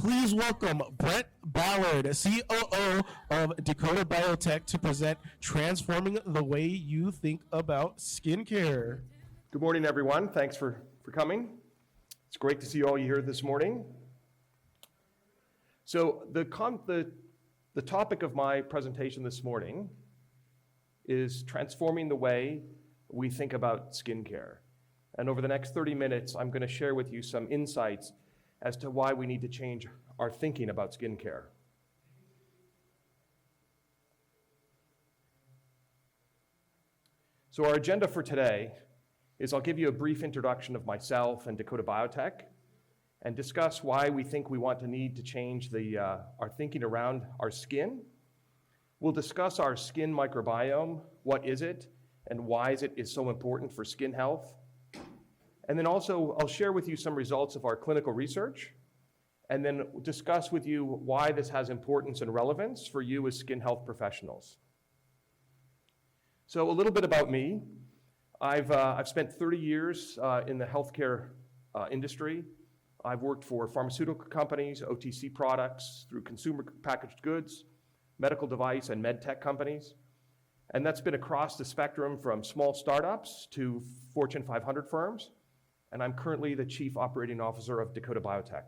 Please welcome Brent Ballard, COO of Dakota Biotech, to present Transforming the Way You Think About Skincare. Good morning, everyone. Thanks for coming. It's great to see all you here this morning. So the topic of my presentation this morning is transforming the way we think about skincare. And over the next 30 minutes, I'm going to share with you some insights as to why we need to change our thinking about skincare. So our agenda for today is I'll give you a brief introduction of myself and Dakota Biotech and discuss why we think we need to change our thinking around our skin. We'll discuss our skin microbiome, what is it, and why is it so important for skin health. And then also, I'll share with you some results of our clinical research, and then discuss with you why this has importance and relevance for you as skin health professionals. So a little bit about me. I've spent 30 years in the healthcare industry. I've worked for pharmaceutical companies, OTC products, through consumer packaged goods, medical device and med tech companies. And that's been across the spectrum from small startups to Fortune 500 firms. And I'm currently the Chief Operating Officer of Dakota Biotech.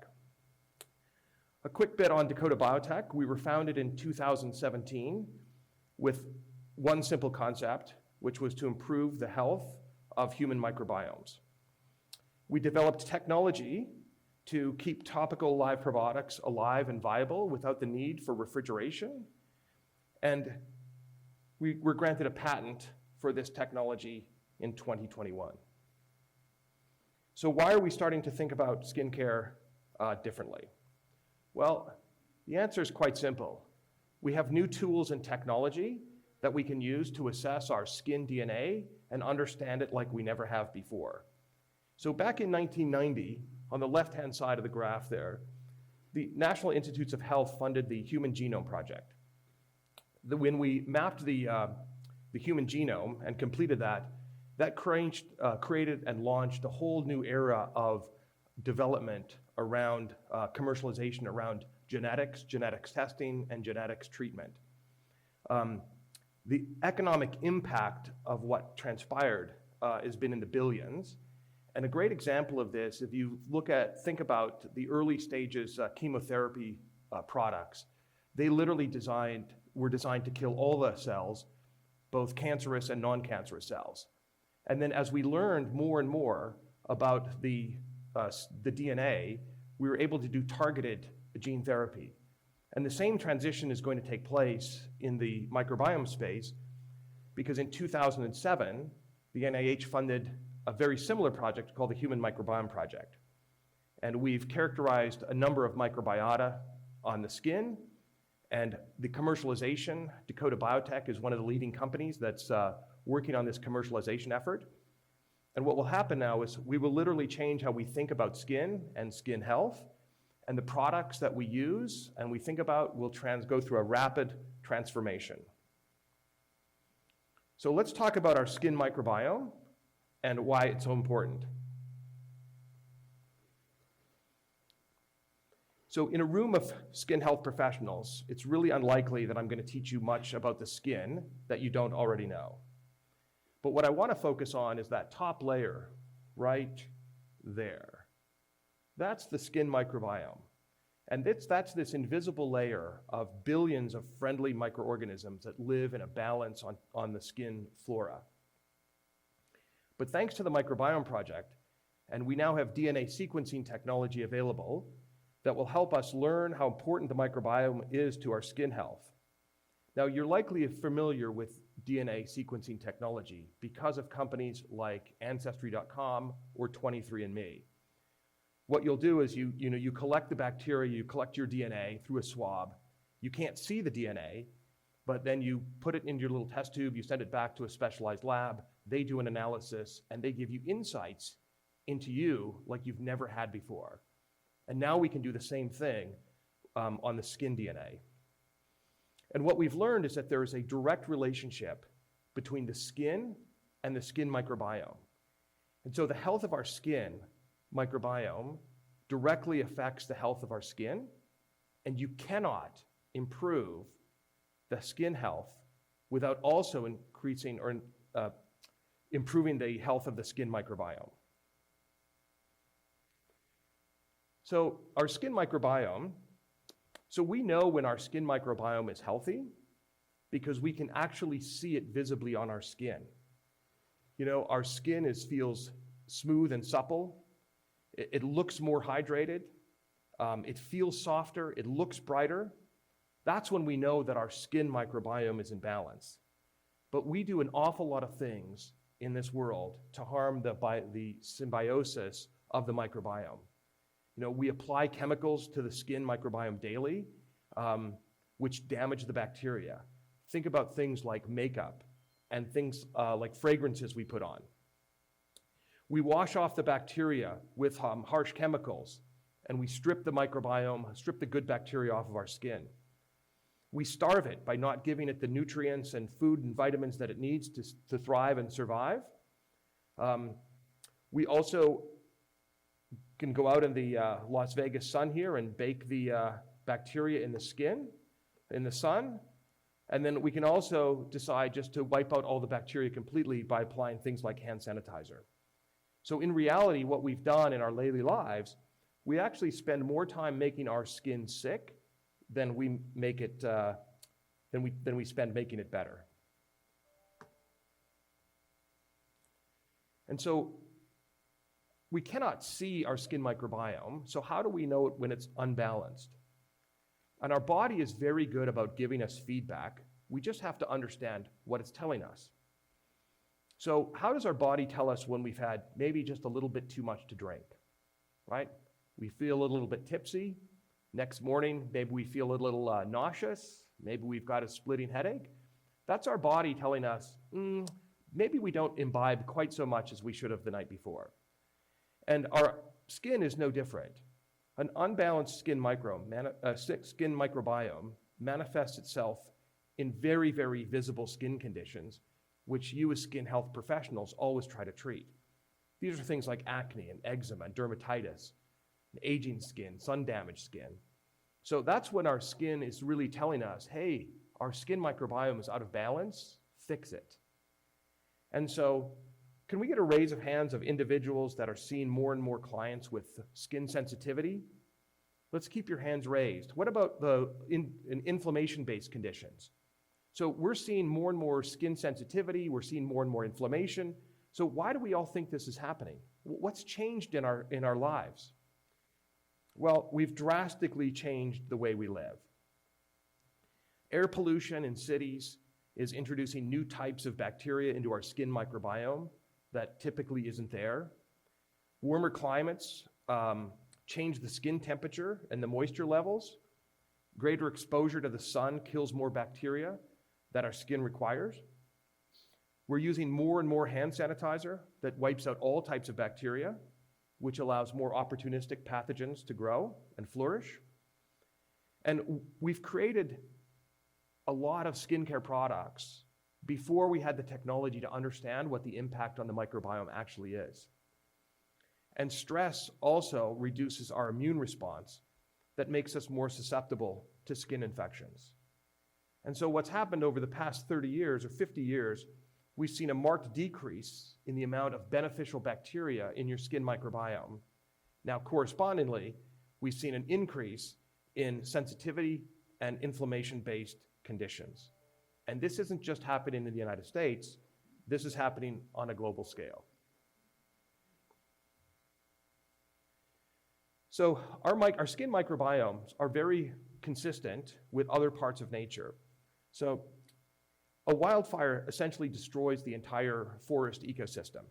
A quick bit on Dakota Biotech. We were founded in 2017 with one simple concept, which was to improve the health of human microbiomes. We developed technology to keep topical live probiotics alive and viable without the need for refrigeration. And we were granted a patent for this technology in 2021. So why are we starting to think about skincare differently? Well, the answer is quite simple. We have new tools and technology that we can use to assess our skin DNA and understand it like we never have before. So back in 1990, on the left-hand side of the graph there, the National Institutes of Health funded the Human Genome Project. When we mapped the human genome and completed that created and launched a whole new era of development around commercialization around genetics testing, and genetics treatment. The economic impact of what transpired has been in the billions. And a great example of this, if you think about the early stages chemotherapy products, they literally were designed to kill all the cells, both cancerous and non-cancerous cells. And then as we learned more and more about the DNA, we were able to do targeted gene therapy. And the same transition is going to take place in the microbiome space, because in 2007, the NIH funded a very similar project called the Human Microbiome Project. And we've characterized a number of microbiota on the skin, and the commercialization, Dakota Biotech is one of the leading companies that's working on this commercialization effort. And what will happen now is we will literally change how we think about skin and skin health, and the products that we use and we think about will go through a rapid transformation. So let's talk about our skin microbiome and why it's so important. So in a room of skin health professionals, it's really unlikely that I'm going to teach you much about the skin that you don't already know. But what I want to focus on is that top layer right there. That's the skin microbiome. And that's this invisible layer of billions of friendly microorganisms that live in a balance on the skin flora. But thanks to the Microbiome Project, and we now have DNA sequencing technology available that will help us learn how important the microbiome is to our skin health. Now, you're likely familiar with DNA sequencing technology because of companies like Ancestry.com or 23andMe. What you'll do is you collect the bacteria, you collect your DNA through a swab. You can't see the DNA, but then you put it in your little test tube, you send it back to a specialized lab, they do an analysis, and they give you insights into you like you've never had before. And now we can do the same thing on the skin DNA. And what we've learned is that there is a direct relationship between the skin and the skin microbiome. And so the health of our skin microbiome directly affects the health of our skin And you cannot improve the skin health without also increasing or improving the health of the skin microbiome. So our skin microbiome, so we know when our skin microbiome is healthy because we can actually see it visibly on our skin. You know, our skin feels smooth and supple. It looks more hydrated. It feels softer. It looks brighter. That's when we know that our skin microbiome is in balance. But we do an awful lot of things in this world to harm the symbiosis of the microbiome. You know, we apply chemicals to the skin microbiome daily, which damage the bacteria. Think about things like makeup and things like fragrances we put on. We wash off the bacteria with harsh chemicals, and we strip the microbiome, strip the good bacteria off of our skin. We starve it by not giving it the nutrients and food and vitamins that it needs to thrive and survive. We also can go out in the Las Vegas sun here and bake the bacteria in the skin, in the sun. And then we can also decide just to wipe out all the bacteria completely by applying things like hand sanitizer. So in reality, what we've done in our daily lives, we actually spend more time making our skin sick than we make it, than we spend making it better. And so we cannot see our skin microbiome, so how do we know it when it's unbalanced? And our body is very good about giving us feedback. We just have to understand what it's telling us. So how does our body tell us when we've had maybe just a little bit too much to drink, right? We feel a little bit tipsy. Next morning, maybe we feel a little nauseous. Maybe we've got a splitting headache. That's our body telling us, maybe we don't imbibe quite so much as we should have the night before. And our skin is no different. An unbalanced skin microbiome manifests itself in very, very visible skin conditions, which you as skin health professionals always try to treat. These are things like acne and eczema and dermatitis, and aging skin, sun-damaged skin. So that's when our skin is really telling us, hey, our skin microbiome is out of balance, fix it. And so can we get a raise of hands of individuals that are seeing more and more clients with skin sensitivity? Let's keep your hands raised. What about inflammation-based conditions? So we're seeing more and more skin sensitivity, we're seeing more and more inflammation. So why do we all think this is happening? What's changed in our lives? Well, we've drastically changed the way we live. Air pollution in cities is introducing new types of bacteria into our skin microbiome that typically isn't there. Warmer climates change the skin temperature and the moisture levels. Greater exposure to the sun kills more bacteria that our skin requires. We're using more and more hand sanitizer that wipes out all types of bacteria, which allows more opportunistic pathogens to grow and flourish. And we've created a lot of skincare products before we had the technology to understand what the impact on the microbiome actually is. And stress also reduces our immune response that makes us more susceptible to skin infections. And so what's happened over the past 30 years or 50 years, we've seen a marked decrease in the amount of beneficial bacteria in your skin microbiome. Now, correspondingly, we've seen an increase in sensitivity and inflammation-based conditions. And this isn't just happening in the United States, this is happening on a global scale. So our skin microbiomes are very consistent with other parts of nature. So a wildfire essentially destroys the entire forest ecosystem.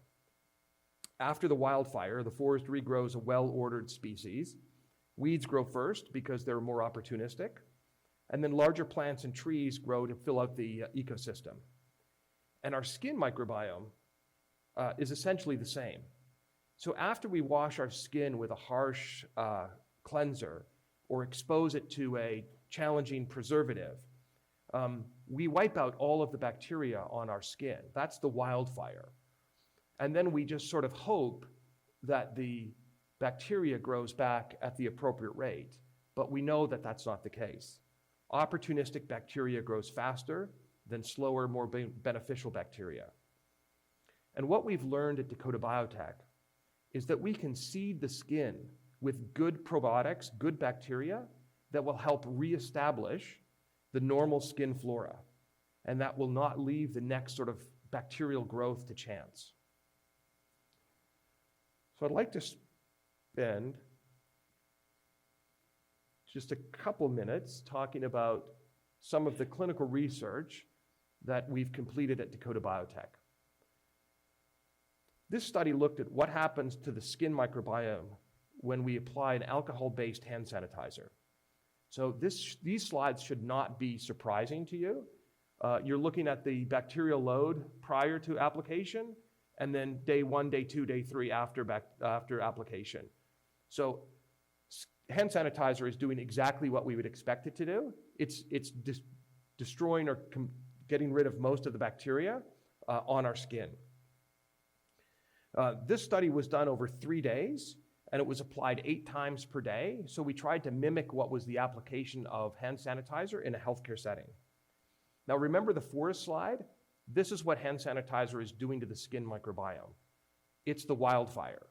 After the wildfire, the forest regrows a well-ordered species. Weeds grow first because they're more opportunistic, and then larger plants and trees grow to fill out the ecosystem. And our skin microbiome is essentially the same. So after we wash our skin with a harsh cleanser or expose it to a challenging preservative, we wipe out all of the bacteria on our skin. That's the wildfire. And then we just sort of hope that the bacteria grows back at the appropriate rate. but we know that that's not the case. Opportunistic bacteria grows faster than slower, more beneficial bacteria. And what we've learned at Dakota Biotech is that we can seed the skin with good probiotics, good bacteria, that will help reestablish the normal skin flora, and that will not leave the next sort of bacterial growth to chance. So I'd like to spend just a couple minutes talking about some of the clinical research that we've completed at Dakota Biotech. This study looked at what happens to the skin microbiome when we apply an alcohol-based hand sanitizer. So these slides should not be surprising to you. You're looking at the bacterial load prior to application, and then day 1, day 2, day 3 after application. So hand sanitizer is doing exactly what we would expect it to do. It's destroying or getting rid of most of the bacteria on our skin. This study was done over 3 days, and it was applied 8 times per day. So we tried to mimic what was the application of hand sanitizer in a healthcare setting. Now remember the forest slide? This is what hand sanitizer is doing to the skin microbiome. It's the wildfire.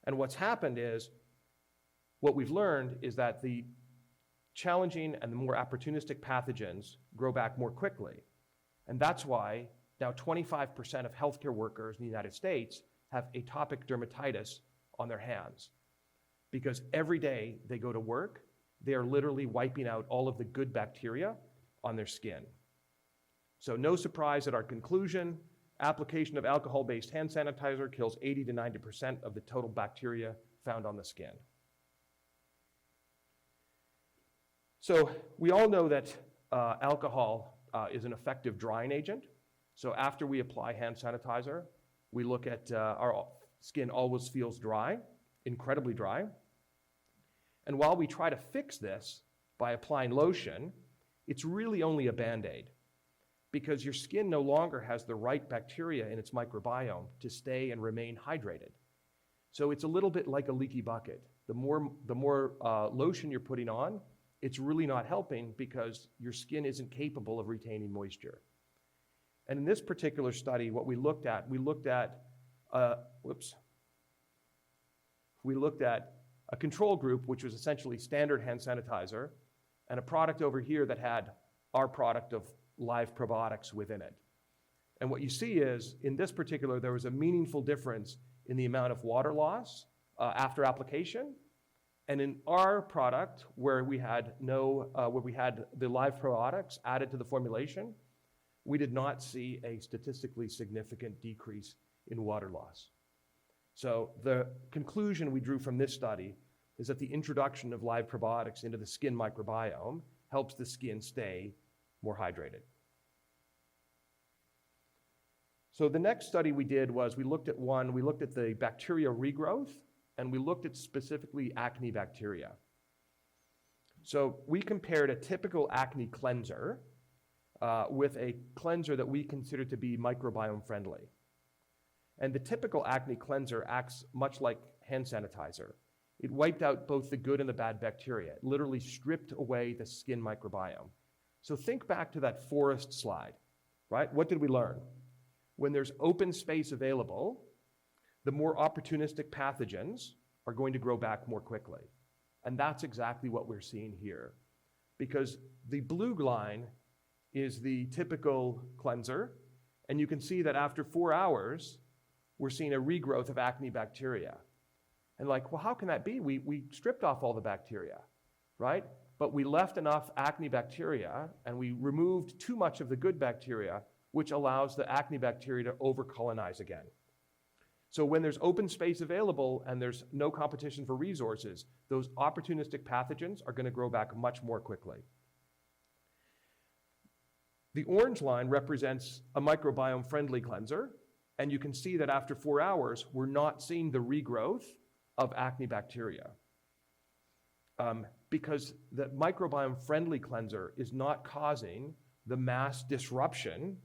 And what's happened is, what we've learned is that the challenging and the more opportunistic pathogens grow back more quickly. And that's why now 25% of healthcare workers in the United States have atopic dermatitis on their hands. Because every day they go to work, they are literally wiping out all of the good bacteria on their skin. So no surprise at our conclusion, application of alcohol-based hand sanitizer kills 80 to 90% of the total bacteria found on the skin. So we all know that alcohol is an effective drying agent. So after we apply hand sanitizer, we look at our skin always feels dry, incredibly dry. And while we try to fix this by applying lotion, it's really only a Band-Aid, because your skin no longer has the right bacteria in its microbiome to stay and remain hydrated. So it's a little bit like a leaky bucket. The more lotion you're putting on, it's really not helping because your skin isn't capable of retaining moisture. And in this particular study, what we looked at a control group, which was essentially standard hand sanitizer, and a product over here that had our product of live probiotics within it. And what you see is, in this particular, there was a meaningful difference in the amount of water loss after application. And in our product, where we had the live probiotics added to the formulation, we did not see a statistically significant decrease in water loss. So the conclusion we drew from this study is that the introduction of live probiotics into the skin microbiome helps the skin stay more hydrated. So the next study we did was we looked at the bacteria regrowth, and we looked at specifically acne bacteria. So we compared a typical acne cleanser with a cleanser that we consider to be microbiome friendly. And the typical acne cleanser acts much like hand sanitizer. It wiped out both the good and the bad bacteria. It literally stripped away the skin microbiome. So think back to that forest slide, right? What did we learn? When there's open space available, the more opportunistic pathogens are going to grow back more quickly. And that's exactly what we're seeing here. Because the blue line is the typical cleanser, and you can see that after 4 hours, we're seeing a regrowth of acne bacteria. And like, well, how can that be? We stripped off all the bacteria, right? But we left enough acne bacteria, and we removed too much of the good bacteria, which allows the acne bacteria to over-colonize again. So when there's open space available and there's no competition for resources, those opportunistic pathogens are going to grow back much more quickly. The orange line represents a microbiome-friendly cleanser, and you can see that after 4 hours, we're not seeing the regrowth of acne bacteria. Because the microbiome-friendly cleanser is not causing the mass disruption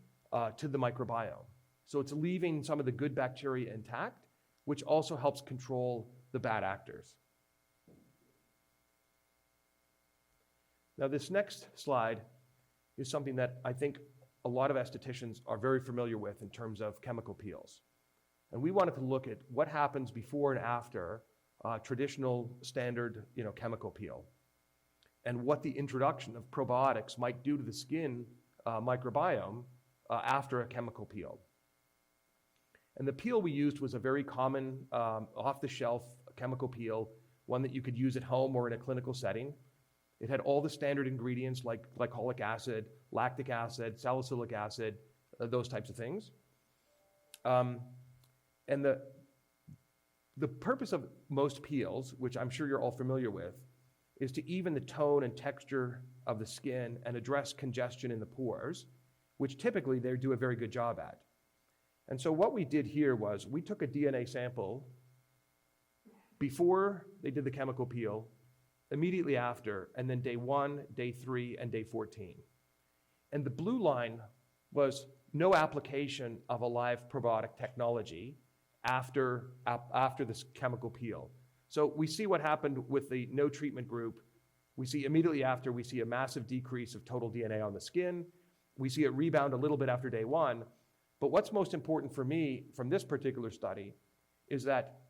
to the microbiome. So it's leaving some of the good bacteria intact, which also helps control the bad actors. Now, this next slide is something that I think a lot of estheticians are very familiar with in terms of chemical peels. And we wanted to look at what happens before and after traditional standard chemical peel, and what the introduction of probiotics might do to the skin microbiome after a chemical peel. And the peel we used was a very common off-the-shelf chemical peel, one that you could use at home or in a clinical setting. It had all the standard ingredients like glycolic acid, lactic acid, salicylic acid, those types of things. And the purpose of most peels, which I'm sure you're all familiar with, is to even the tone and texture of the skin and address congestion in the pores, which typically they do a very good job at. And so what we did here was we took a DNA sample before they did the chemical peel, immediately after, and then day 1, day 3, and day 14. And the blue line was no application of a live probiotic technology after this chemical peel. So we see what happened with the no treatment group. We see immediately after, we see a massive decrease of total DNA on the skin. We see it rebound a little bit after day 1. But what's most important for me from this particular study is that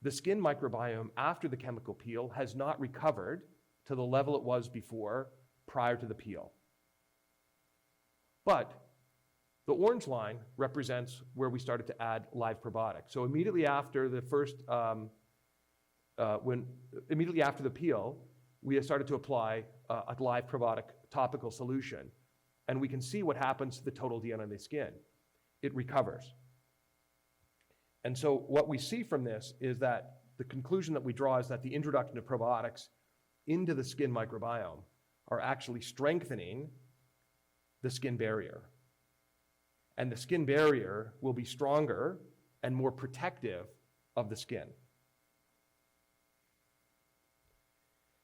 the skin microbiome after the chemical peel has not recovered to the level it was before, prior to the peel. But the orange line represents where we started to add live probiotics. So immediately after the immediately after the peel, we started to apply a live probiotic topical solution, and we can see what happens to the total DNA on the skin. It recovers. And so what we see from this is that the conclusion that we draw is that the introduction of probiotics into the skin microbiome are actually strengthening the skin barrier. And the skin barrier will be stronger and more protective of the skin.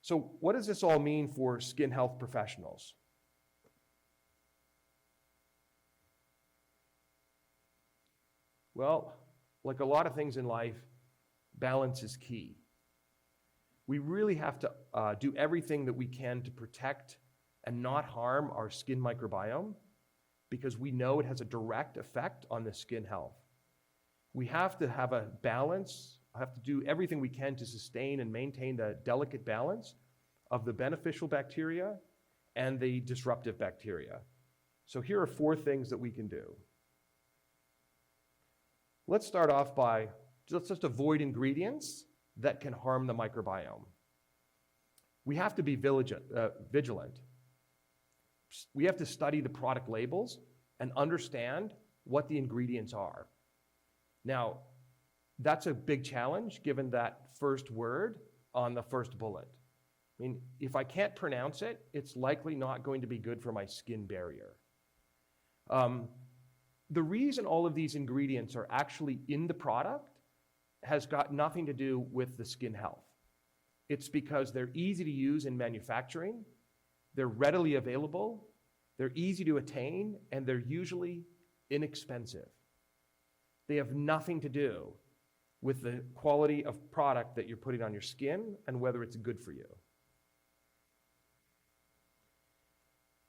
So what does this all mean for skin health professionals? Well, like a lot of things in life, balance is key. We really have to do everything that we can to protect and not harm our skin microbiome, because we know it has a direct effect on the skin health. We have to have a balance, have to do everything we can to sustain and maintain the delicate balance of the beneficial bacteria and the disruptive bacteria. So here are 4 things that we can do. Let's start off by, let's just avoid ingredients that can harm the microbiome. We have to be vigilant. We have to study the product labels and understand what the ingredients are. Now, that's a big challenge given that first word on the first bullet. I mean, if I can't pronounce it, it's likely not going to be good for my skin barrier. The reason all of these ingredients are actually in the product has got nothing to do with the skin health. It's because they're easy to use in manufacturing, they're readily available, they're easy to attain, and they're usually inexpensive. They have nothing to do with the quality of product that you're putting on your skin and whether it's good for you.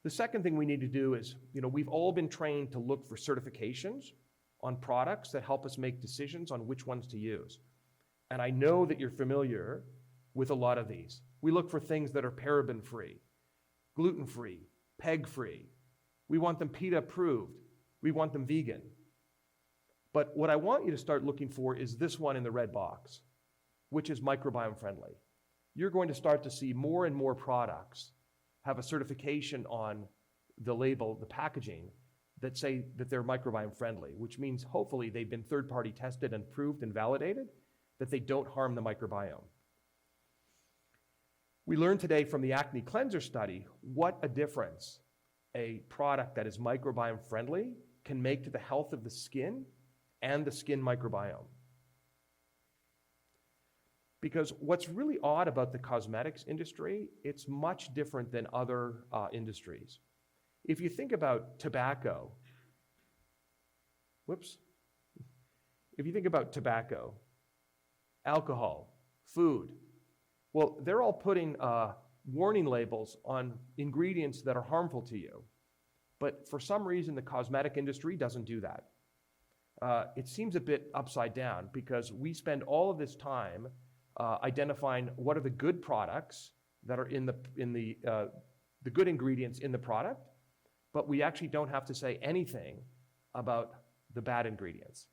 The second thing we need to do is, we've all been trained to look for certifications on products that help us make decisions on which ones to use. And I know that you're familiar with a lot of these. We look for things that are paraben-free, gluten-free, PEG-free. We want them PETA approved. We want them vegan. But what I want you to start looking for is this one in the red box, which is microbiome friendly. You're going to start to see more and more products have a certification on the label, the packaging, that say that they're microbiome friendly, which means hopefully they've been third-party tested and proved and validated that they don't harm the microbiome. We learned today from the acne cleanser study what a difference a product that is microbiome friendly can make to the health of the skin and the skin microbiome. Because what's really odd about the cosmetics industry, it's much different than other industries. If you think about tobacco, if you think about tobacco, alcohol, food, well, they're all putting warning labels on ingredients that are harmful to you. But for some reason, the cosmetic industry doesn't do that. It seems a bit upside down because we spend all of this time identifying what are the good products that are in the good ingredients in the product, but we actually don't have to say anything about the bad ingredients.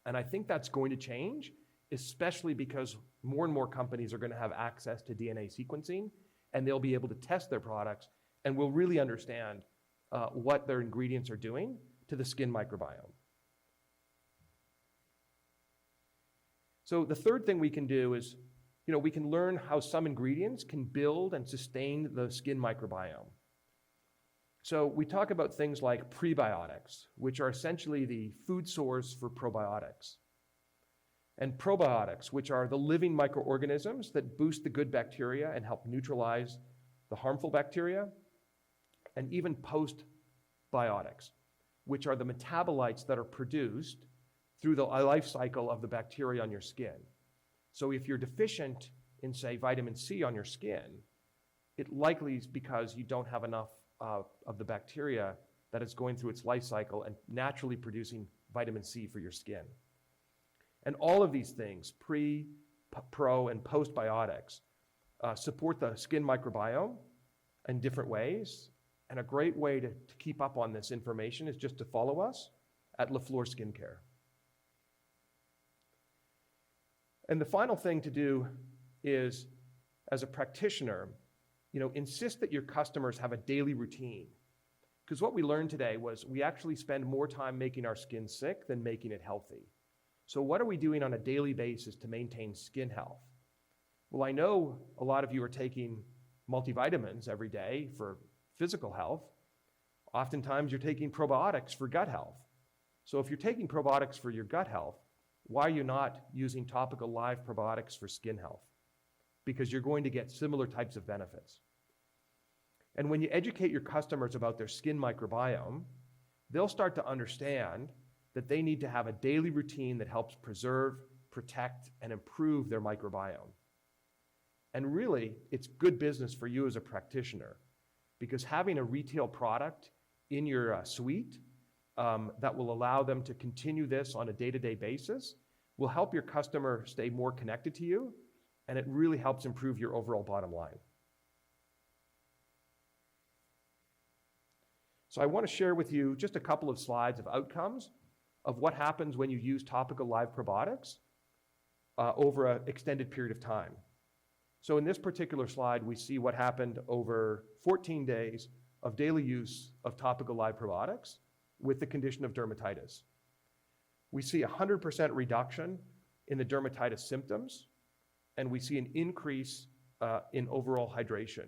And I think that's going to change, especially because more and more companies are going to have access to DNA sequencing, and they'll be able to test their products, and will really understand what their ingredients are doing to the skin microbiome. So the third thing we can do is, we can learn how some ingredients can build and sustain the skin microbiome. So we talk about things like prebiotics, which are essentially the food source for probiotics. And probiotics, which are the living microorganisms that boost the good bacteria and help neutralize the harmful bacteria. And even postbiotics, which are the metabolites that are produced through the life cycle of the bacteria on your skin. So if you're deficient in, say, vitamin C on your skin, it likely is because you don't have enough of the bacteria that is going through its life cycle and naturally producing vitamin C for your skin. And all of these things, pre, pro, and postbiotics, support the skin microbiome in different ways. And a great way to keep up on this information is just to follow us at LaFlore Skincare. And the final thing to do is, as a practitioner, insist that your customers have a daily routine. Because what we learned today was we actually spend more time making our skin sick than making it healthy. So what are we doing on a daily basis to maintain skin health? Well, I know a lot of you are taking multivitamins every day for physical health. Oftentimes you're taking probiotics for gut health. So if you're taking probiotics for your gut health, why are you not using topical live probiotics for skin health? Because you're going to get similar types of benefits. And when you educate your customers about their skin microbiome, they'll start to understand that they need to have a daily routine that helps preserve, protect, and improve their microbiome. And really, it's good business for you as a practitioner, because having a retail product in your suite that will allow them to continue this on a day-to-day basis will help your customer stay more connected to you, and it really helps improve your overall bottom line. So I want to share with you just a couple of slides of outcomes of what happens when you use topical live probiotics over an extended period of time. So in this particular slide, we see what happened over 14 days of daily use of topical live probiotics with the condition of dermatitis. We see 100% reduction in the dermatitis symptoms, and we see an increase in overall hydration.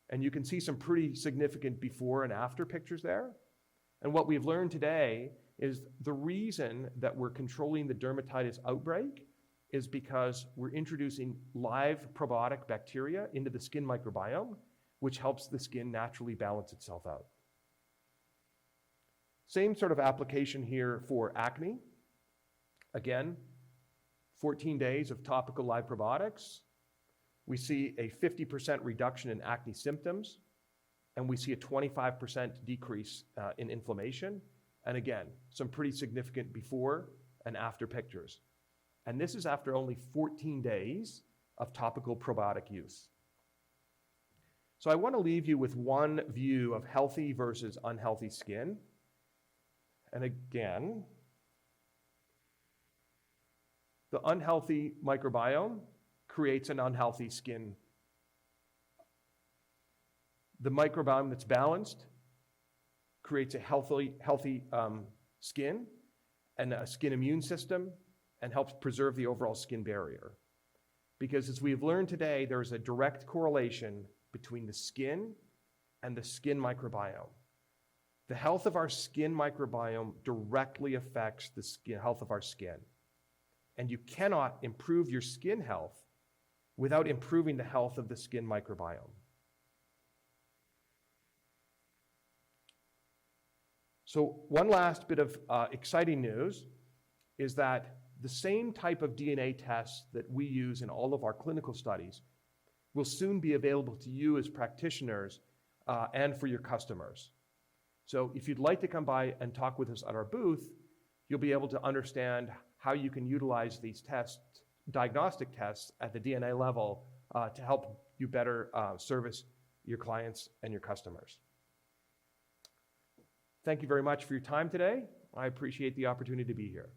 And you can see some pretty significant before and after pictures there. And what we've learned today is the reason that we're controlling the dermatitis outbreak is because we're introducing live probiotic bacteria into the skin microbiome, which helps the skin naturally balance itself out. Same sort of application here for acne. Again, 14 days of topical live probiotics. We see a 50% reduction in acne symptoms, and we see a 25% decrease in inflammation. And again, some pretty significant before and after pictures. And this is after only 14 days of topical probiotic use. So I want to leave you with one view of healthy versus unhealthy skin. And again, the unhealthy microbiome creates an unhealthy skin. The microbiome that's balanced creates a healthy skin and a skin immune system and helps preserve the overall skin barrier. Because as we've learned today, there's a direct correlation between the skin and the skin microbiome. The health of our skin microbiome directly affects the health of our skin. And you cannot improve your skin health without improving the health of the skin microbiome. So one last bit of exciting news is that the same type of DNA tests that we use in all of our clinical studies will soon be available to you as practitioners and for your customers. So if you'd like to come by and talk with us at our booth, you'll be able to understand how you can utilize these tests, diagnostic tests at the DNA level to help you better service your clients and your customers. Thank you very much for your time today. I appreciate the opportunity to be here.